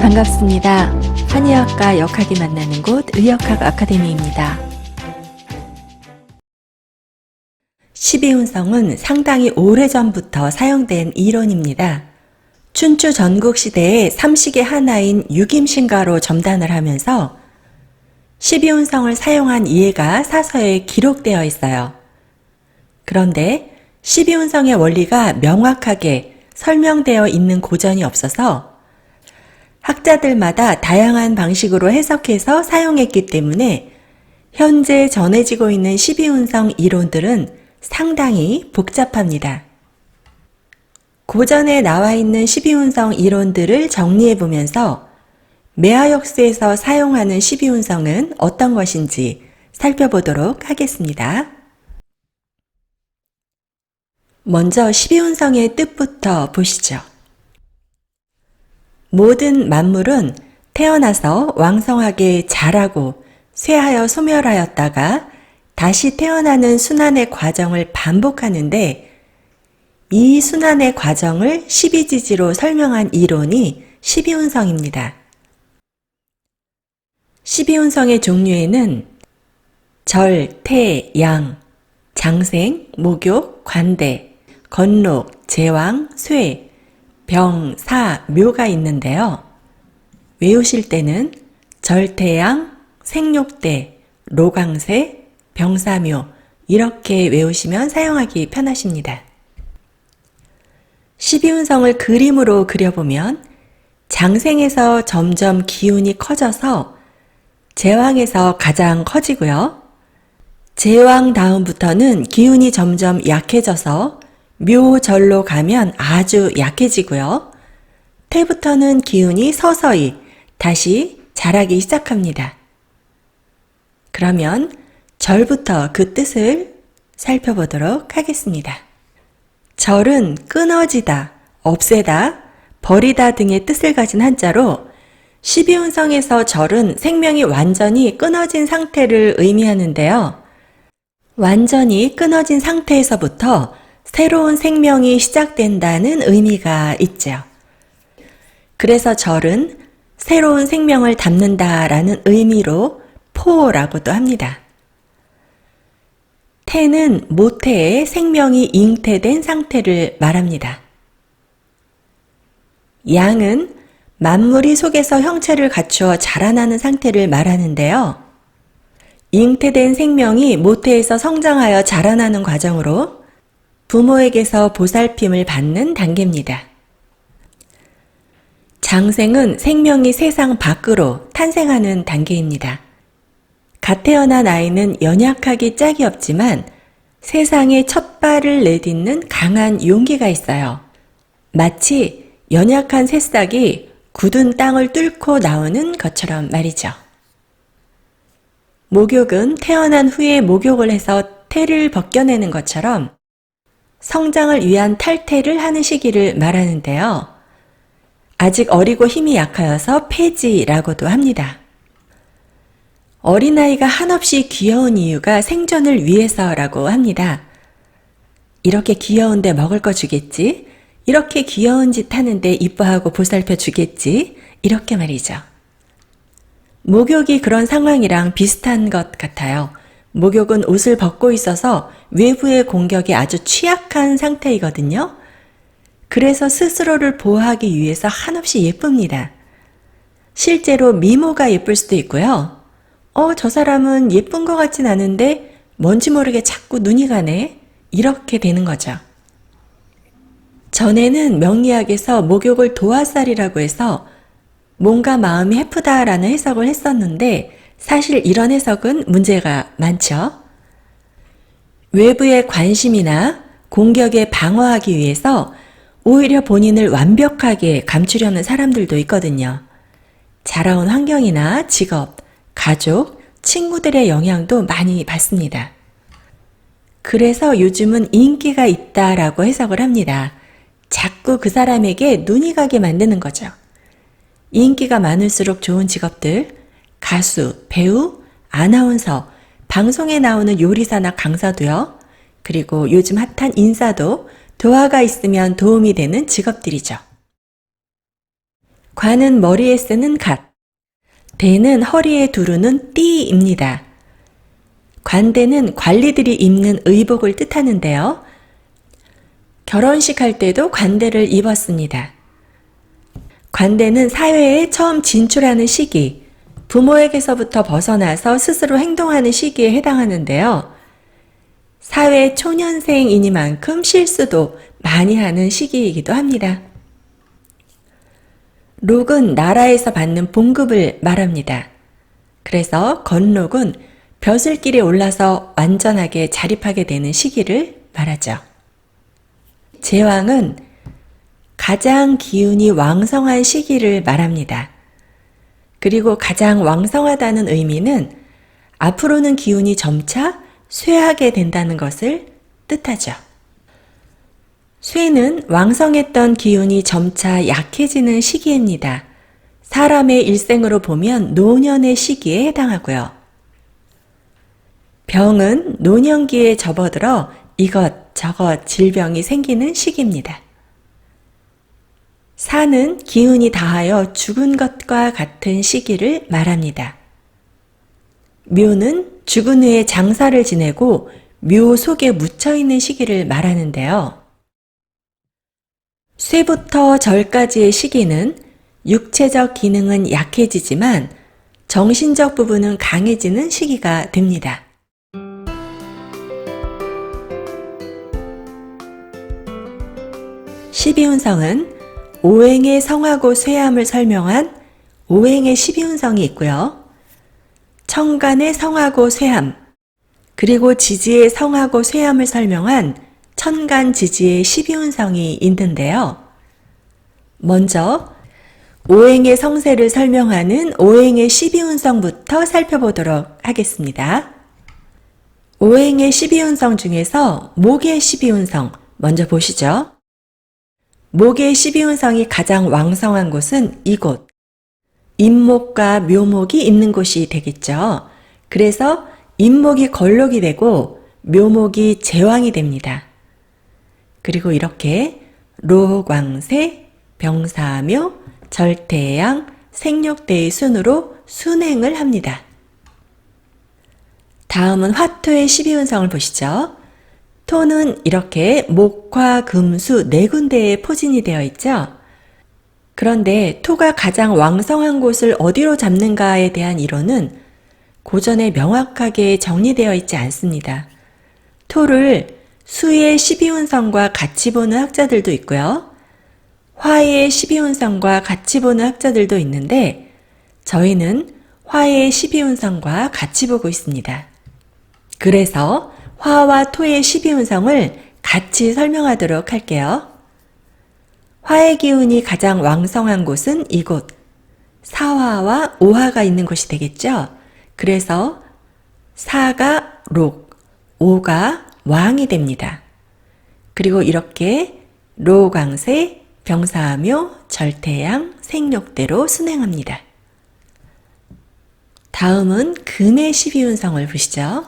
반갑습니다. 한의학과 역학이 만나는 곳 의역학 아카데미입니다. 12운성은 상당히 오래전부터 사용된 이론입니다. 춘추 전국시대에 삼식의 하나인 유김신가로 점단을 하면서 12운성을 사용한 예가 사서에 기록되어 있어요. 그런데 12운성의 원리가 명확하게 설명되어 있는 고전이 없어서 학자들마다 다양한 방식으로 해석해서 사용했기 때문에 현재 전해지고 있는 12운성 이론들은 상당히 복잡합니다. 고전에 나와 있는 12운성 이론들을 정리해 보면서 매화역수에서 사용하는 12운성은 어떤 것인지 살펴보도록 하겠습니다. 먼저 12운성의 뜻부터 보시죠. 모든 만물은 태어나서 왕성하게 자라고 쇠하여 소멸하였다가 다시 태어나는 순환의 과정을 반복하는데 이 순환의 과정을 12지지로 설명한 이론이 12운성입니다. 12운성의 종류에는 절, 태, 양, 장생, 목욕, 관대, 건록, 제왕, 쇠, 병, 사, 묘가 있는데요. 외우실 때는 절태양, 생욕대, 로강세, 병사묘 이렇게 외우시면 사용하기 편하십니다. 12운성을 그림으로 그려보면 장생에서 점점 기운이 커져서 제왕에서 가장 커지고요. 제왕 다음부터는 기운이 점점 약해져서 묘절로 가면 아주 약해지고요. 태부터는 기운이 서서히 다시 자라기 시작합니다. 그러면 절부터 그 뜻을 살펴보도록 하겠습니다. 절은 끊어지다, 없애다, 버리다 등의 뜻을 가진 한자로 12운성에서 절은 생명이 완전히 끊어진 상태를 의미하는데요. 완전히 끊어진 상태에서부터 새로운 생명이 시작된다는 의미가 있죠. 그래서 절은 새로운 생명을 담는다라는 의미로 포라고도 합니다. 태는 모태에 생명이 잉태된 상태를 말합니다. 양은 만물이 속에서 형체를 갖추어 자라나는 상태를 말하는데요. 잉태된 생명이 모태에서 성장하여 자라나는 과정으로 부모에게서 보살핌을 받는 단계입니다. 장생은 생명이 세상 밖으로 탄생하는 단계입니다. 갓 태어난 아이는 연약하기 짝이 없지만 세상에 첫 발을 내딛는 강한 용기가 있어요. 마치 연약한 새싹이 굳은 땅을 뚫고 나오는 것처럼 말이죠. 목욕은 태어난 후에 목욕을 해서 태를 벗겨내는 것처럼 성장을 위한 탈태를 하는 시기를 말하는데요. 아직 어리고 힘이 약하여서 폐지라고도 합니다. 어린아이가 한없이 귀여운 이유가 생존을 위해서라고 합니다. 이렇게 귀여운데 먹을 거 주겠지? 이렇게 귀여운 짓 하는데 이뻐하고 보살펴 주겠지? 이렇게 말이죠. 목욕이 그런 상황이랑 비슷한 것 같아요. 목욕은 옷을 벗고 있어서 외부의 공격에 아주 취약한 상태이거든요. 그래서 스스로를 보호하기 위해서 한없이 예쁩니다. 실제로 미모가 예쁠 수도 있고요. 저 사람은 예쁜 것 같진 않은데 뭔지 모르게 자꾸 눈이 가네. 이렇게 되는 거죠. 전에는 명리학에서 목욕을 도화살이라고 해서 몸과 마음이 해프다라는 해석을 했었는데 사실 이런 해석은 문제가 많죠. 외부의 관심이나 공격에 방어하기 위해서 오히려 본인을 완벽하게 감추려는 사람들도 있거든요. 자라온 환경이나 직업, 가족, 친구들의 영향도 많이 받습니다. 그래서 요즘은 인기가 있다라고 해석을 합니다. 자꾸 그 사람에게 눈이 가게 만드는 거죠. 인기가 많을수록 좋은 직업들, 가수, 배우, 아나운서, 방송에 나오는 요리사나 강사도요. 그리고 요즘 핫한 인사도 도화가 있으면 도움이 되는 직업들이죠. 관은 머리에 쓰는 갓, 대는 허리에 두르는 띠입니다. 관대는 관리들이 입는 의복을 뜻하는데요. 결혼식 할 때도 관대를 입었습니다. 관대는 사회에 처음 진출하는 시기, 부모에게서부터 벗어나서 스스로 행동하는 시기에 해당하는데요. 사회 초년생이니만큼 실수도 많이 하는 시기이기도 합니다. 록은 나라에서 받는 봉급을 말합니다. 그래서 건록은 벼슬길에 올라서 완전하게 자립하게 되는 시기를 말하죠. 제왕은 가장 기운이 왕성한 시기를 말합니다. 그리고 가장 왕성하다는 의미는 앞으로는 기운이 점차 쇠하게 된다는 것을 뜻하죠. 쇠는 왕성했던 기운이 점차 약해지는 시기입니다. 사람의 일생으로 보면 노년의 시기에 해당하고요. 병은 노년기에 접어들어 이것저것 질병이 생기는 시기입니다. 사는 기운이 다하여 죽은 것과 같은 시기를 말합니다. 묘는 죽은 후에 장사를 지내고 묘 속에 묻혀있는 시기를 말하는데요. 쇠부터 절까지의 시기는 육체적 기능은 약해지지만 정신적 부분은 강해지는 시기가 됩니다. 십이운성은 오행의 성하고 쇠함을 설명한 오행의 십이운성이 있고요. 천간의 성하고 쇠함, 그리고 지지의 성하고 쇠함을 설명한 천간지지의 십이운성이 있는데요. 먼저 오행의 성세를 설명하는 오행의 십이운성부터 살펴보도록 하겠습니다. 오행의 십이운성 중에서 목의 십이운성 먼저 보시죠. 목의 십이운성이 가장 왕성한 곳은 이곳, 임목과 묘목이 있는 곳이 되겠죠. 그래서 임목이 걸록이 되고 묘목이 제왕이 됩니다. 그리고 이렇게 로광세, 병사묘, 절대양, 생육대의 순으로 순행을 합니다. 다음은 화토의 십이운성을 보시죠. 토는 이렇게 목화, 금수 네 군데에 포진이 되어 있죠. 그런데 토가 가장 왕성한 곳을 어디로 잡는가에 대한 이론은 고전에 명확하게 정리되어 있지 않습니다. 토를 수의 십이운성과 같이 보는 학자들도 있고요. 화의 십이운성과 같이 보는 학자들도 있는데 저희는 화의 십이운성과 같이 보고 있습니다. 그래서 화와 토의 십이운성을 같이 설명하도록 할게요. 화의 기운이 가장 왕성한 곳은 이곳, 사화와 오화가 있는 곳이 되겠죠. 그래서 사가 록, 오가 왕이 됩니다. 그리고 이렇게 로광세, 병사묘, 절태양, 생육대로 순행합니다. 다음은 금의 십이운성을 보시죠.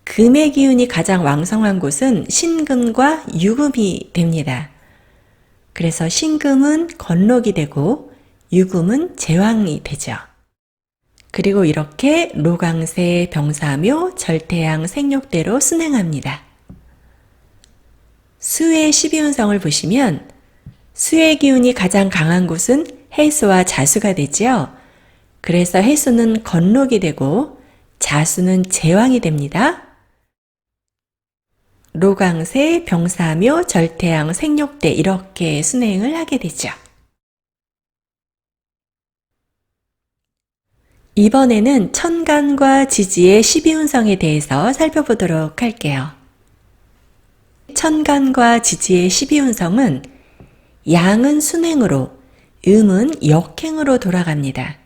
금의 기운이 가장 왕성한 곳은 신금과 유금이 됩니다. 그래서 신금은 건록이 되고 유금은 제왕이 되죠. 그리고 이렇게 로광세, 병사묘, 절태양, 생육대로 순행합니다. 수의 십이운성을 보시면 수의 기운이 가장 강한 곳은 해수와 자수가 되지요. 그래서 해수는 건록이 되고 자수는 제왕이 됩니다. 로광세, 병사묘, 절태양, 생육대 이렇게 순행을 하게 되죠. 이번에는 천간과 지지의 십이운성에 대해서 살펴보도록 할게요. 천간과 지지의 십이운성은 양은 순행으로, 음은 역행으로 돌아갑니다.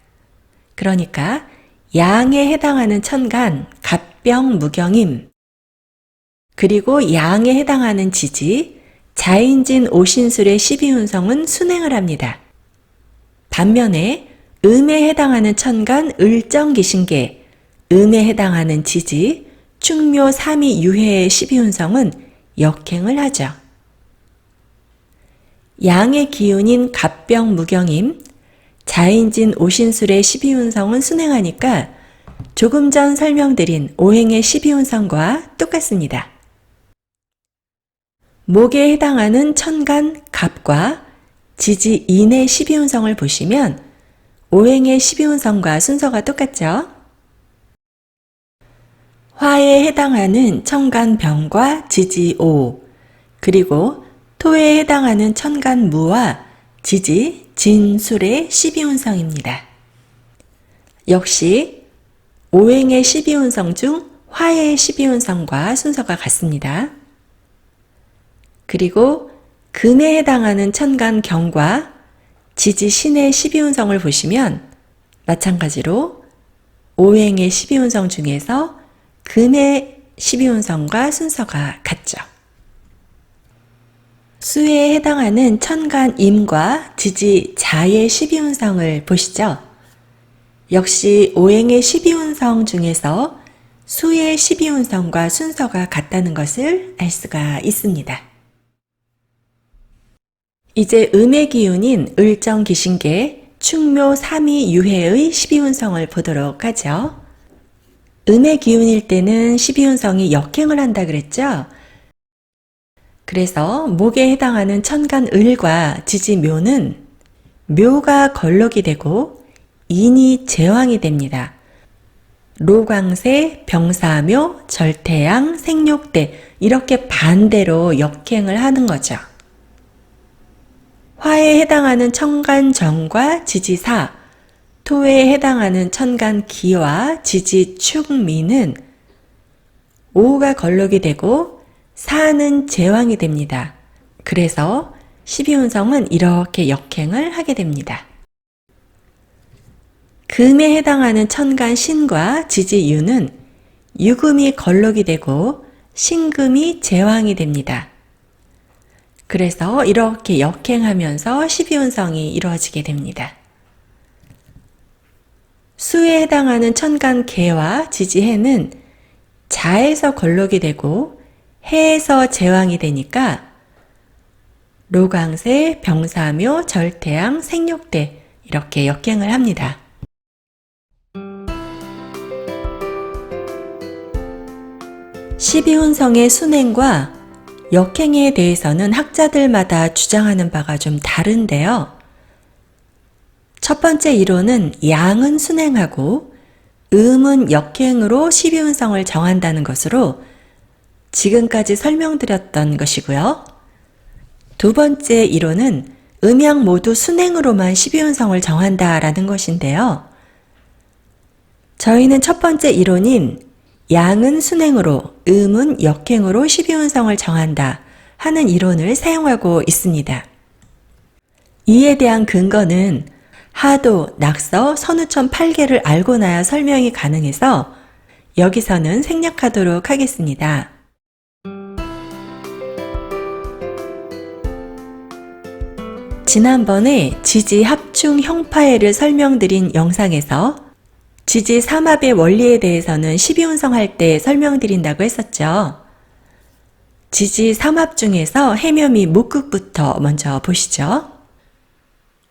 그러니까 양에 해당하는 천간, 갑병, 무경임, 그리고 양에 해당하는 지지, 자인진, 오신술의 십이운성은 순행을 합니다. 반면에 음에 해당하는 천간, 을정, 기신계, 음에 해당하는 지지, 충묘, 삼위, 유해의 십이운성은 역행을 하죠. 양의 기운인 갑병, 무경임, 자인진 오신술의 12운성은 순행하니까 조금 전 설명드린 오행의 12운성과 똑같습니다. 목에 해당하는 천간 갑과 지지 인의 12운성을 보시면 오행의 12운성과 순서가 똑같죠? 화에 해당하는 천간 병과 지지 오, 그리고 토에 해당하는 천간 무와 지지 진술의 12운성입니다. 역시 오행의 12운성 중 화의 12운성과 순서가 같습니다. 그리고 금에 해당하는 천간 경과 지지 신의 12운성을 보시면 마찬가지로 오행의 12운성 중에서 금의 12운성과 순서가 같죠. 수에 해당하는 천간 임과 지지 자의 12운성을 보시죠. 역시 오행의 12운성 중에서 수의 12운성과 순서가 같다는 것을 알 수가 있습니다. 이제 음의 기운인 을정기신계 충묘 3위 유해의 12운성을 보도록 하죠. 음의 기운일 때는 12운성이 역행을 한다 그랬죠? 그래서 목에 해당하는 천간 을과 지지 묘는 묘가 걸록이 되고 인이 제왕이 됩니다. 로광세, 병사묘, 절태양, 생욕대 이렇게 반대로 역행을 하는 거죠. 화에 해당하는 천간정과 지지사, 토에 해당하는 천간기와 지지축미는 오가 걸록이 되고 사는 제왕이 됩니다. 그래서 12운성은 이렇게 역행을 하게 됩니다. 금에 해당하는 천간신과 지지유는 유금이 걸록이 되고 신금이 제왕이 됩니다. 그래서 이렇게 역행하면서 12운성이 이루어지게 됩니다. 수에 해당하는 천간 개와 지지해는 자에서 걸록이 되고 해에서 제왕이 되니까 로광세, 병사묘, 절태양, 생욕대 이렇게 역행을 합니다. 십이운성의 순행과 역행에 대해서는 학자들마다 주장하는 바가 좀 다른데요. 첫 번째 이론은 양은 순행하고 음은 역행으로 12운성을 정한다는 것으로 지금까지 설명드렸던 것이고요. 두 번째 이론은 음양 모두 순행으로만 12운성을 정한다라는 것인데요. 저희는 첫 번째 이론인 양은 순행으로 음은 역행으로 12운성을 정한다 하는 이론을 사용하고 있습니다. 이에 대한 근거는 하도, 낙서, 선우천 8개를 알고 나야 설명이 가능해서 여기서는 생략하도록 하겠습니다. 지난번에 지지 합충 형파해를 설명드린 영상에서 지지 삼합의 원리에 대해서는 12운성 할 때 설명드린다고 했었죠. 지지 삼합 중에서 해묘미 목극부터 먼저 보시죠.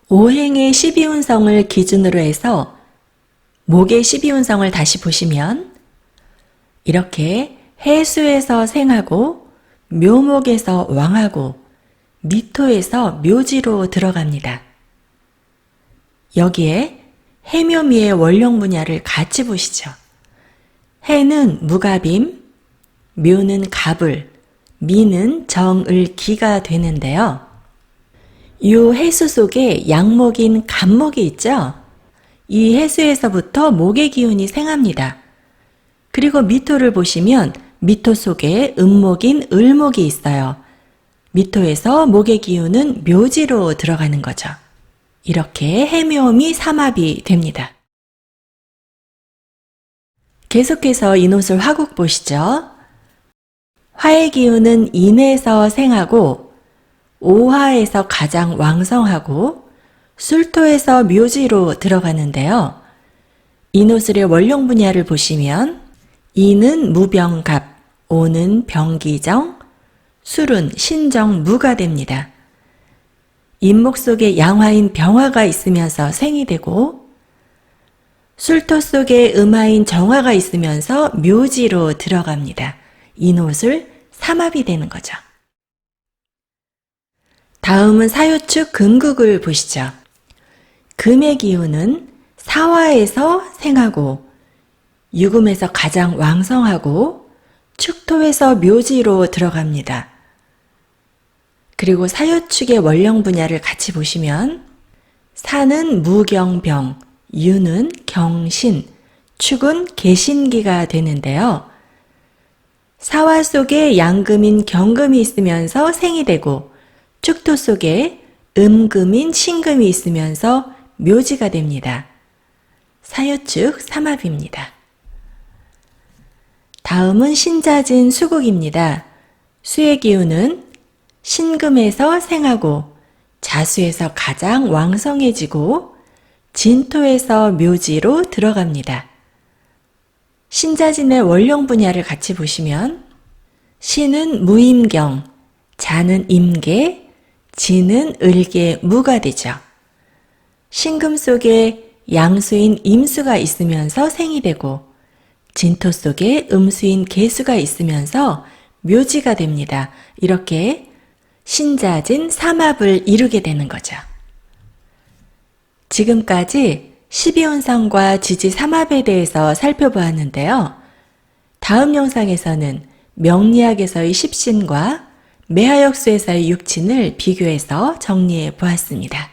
오행의 12운성을 기준으로 해서 목의 12운성을 다시 보시면 이렇게 해수에서 생하고 묘목에서 왕하고 미토에서 묘지로 들어갑니다. 여기에 해묘미의 원령 분야를 같이 보시죠. 해는 무갑임, 묘는 갑을, 미는 정을기가 되는데요. 이 해수 속에 양목인 갑목이 있죠. 이 해수에서부터 목의 기운이 생합니다. 그리고 미토를 보시면 미토 속에 음목인 을목이 있어요. 미토에서 목의 기운은 묘지로 들어가는 거죠. 이렇게 해묘미 삼합이 됩니다. 계속해서 이노술 화국 보시죠. 화의 기운은 인에서 생하고 오화에서 가장 왕성하고 술토에서 묘지로 들어가는데요. 이노술의 원령 분야를 보시면 인은 무병갑, 오는 병기정, 술은 신정무가 됩니다. 인목 속에 양화인 병화가 있으면서 생이 되고 술토 속에 음화인 정화가 있으면서 묘지로 들어갑니다. 인옷을 삼합이 되는 거죠. 다음은 사요축 금국을 보시죠. 금의 기운은 사화에서 생하고 유금에서 가장 왕성하고 축토에서 묘지로 들어갑니다. 그리고 사요축의 원령 분야를 같이 보시면 사는 무경병, 유는 경신, 축은 개신기가 되는데요. 사화 속에 양금인 경금이 있으면서 생이 되고 축토 속에 음금인 신금이 있으면서 묘지가 됩니다. 사요축 삼합입니다. 다음은 신자진 수국입니다. 수의 기운은 신금에서 생하고 자수에서 가장 왕성해지고 진토에서 묘지로 들어갑니다. 신자진의 원령 분야를 같이 보시면 신은 무임경, 자는 임계, 진은 을계, 무가 되죠. 신금 속에 양수인 임수가 있으면서 생이 되고 진토 속에 음수인 계수가 있으면서 묘지가 됩니다. 이렇게 신자진 삼합을 이루게 되는 거죠. 지금까지 12혼성과 지지 삼합에 대해서 살펴보았는데요. 다음 영상에서는 명리학에서의 십신과 매하역수에서의 육친을 비교해서 정리해 보았습니다.